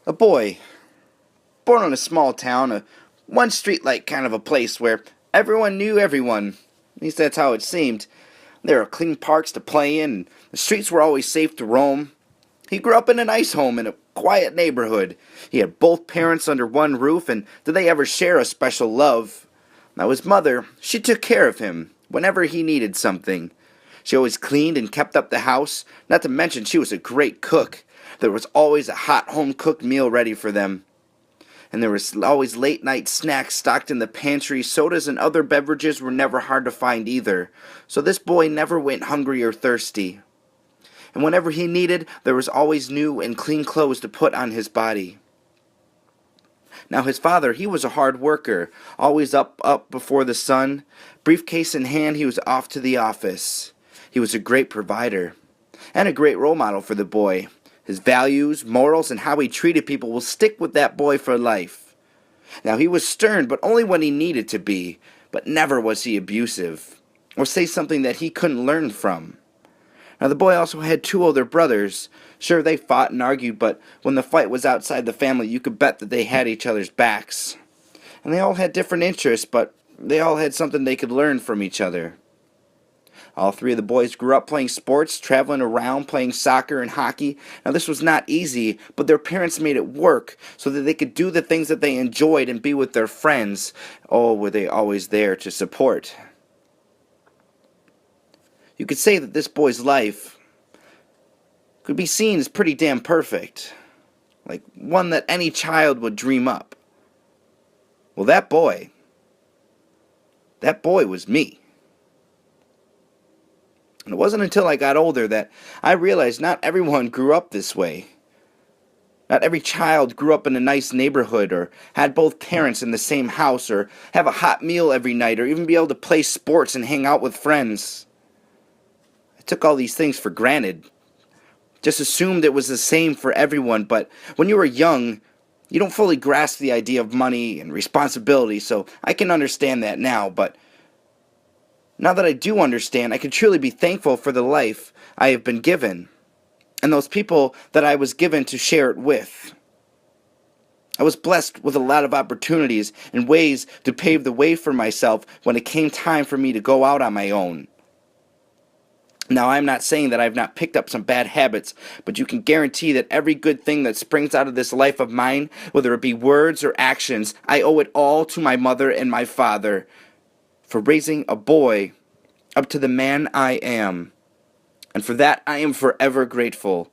A boy, born in a small town, a one street like kind of a place where everyone knew everyone. At least that's how it seemed. There were clean parks to play in, and the streets were always safe to roam. He grew up in a nice home in a quiet neighborhood. He had both parents under one roof, and did they ever share a special love? Now his mother, she took care of him whenever he needed something. She always cleaned and kept up the house, not to mention she was a great cook. There was always a hot home-cooked meal ready for them. And there was always late-night snacks stocked in the pantry. Sodas and other beverages were never hard to find either, so this boy never went hungry or thirsty. And whenever he needed, there was always new and clean clothes to put on his body. Now his father, he was a hard worker, always up before the sun. Briefcase in hand, he was off to the office. He was a great provider, and a great role model for the boy. His values, morals, and how he treated people will stick with that boy for life. Now he was stern, but only when he needed to be, but never was he abusive, or say something that he couldn't learn from. Now the boy also had two older brothers. Sure, they fought and argued, but when the fight was outside the family, you could bet that they had each other's backs. And they all had different interests, but they all had something they could learn from each other. All three of the boys grew up playing sports, traveling around, playing soccer and hockey. Now this was not easy, but their parents made it work so that they could do the things that they enjoyed and be with their friends. Oh, were they always there to support. You could say that this boy's life could be seen as pretty damn perfect, like one that any child would dream up. Well, that boy was me. And it wasn't until I got older that I realized not everyone grew up this way. Not every child grew up in a nice neighborhood, or had both parents in the same house, or have a hot meal every night, or even be able to play sports and hang out with friends. I took all these things for granted. Just assumed it was the same for everyone, but when you were young, you don't fully grasp the idea of money and responsibility, so I can understand that now, but now that I do understand, I can truly be thankful for the life I have been given, and those people that I was given to share it with. I was blessed with a lot of opportunities and ways to pave the way for myself when it came time for me to go out on my own. Now, I'm not saying that I've not picked up some bad habits, but you can guarantee that every good thing that springs out of this life of mine, whether it be words or actions, I owe it all to my mother and my father for raising a boy up to the man I am. And for that, I am forever grateful.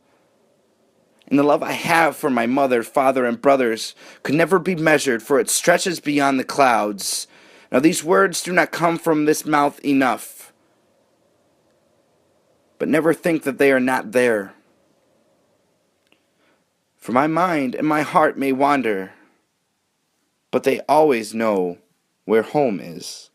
And the love I have for my mother, father, and brothers could never be measured, for it stretches beyond the clouds. Now, these words do not come from this mouth enough, but never think that they are not there. For my mind and my heart may wander, but they always know where home is.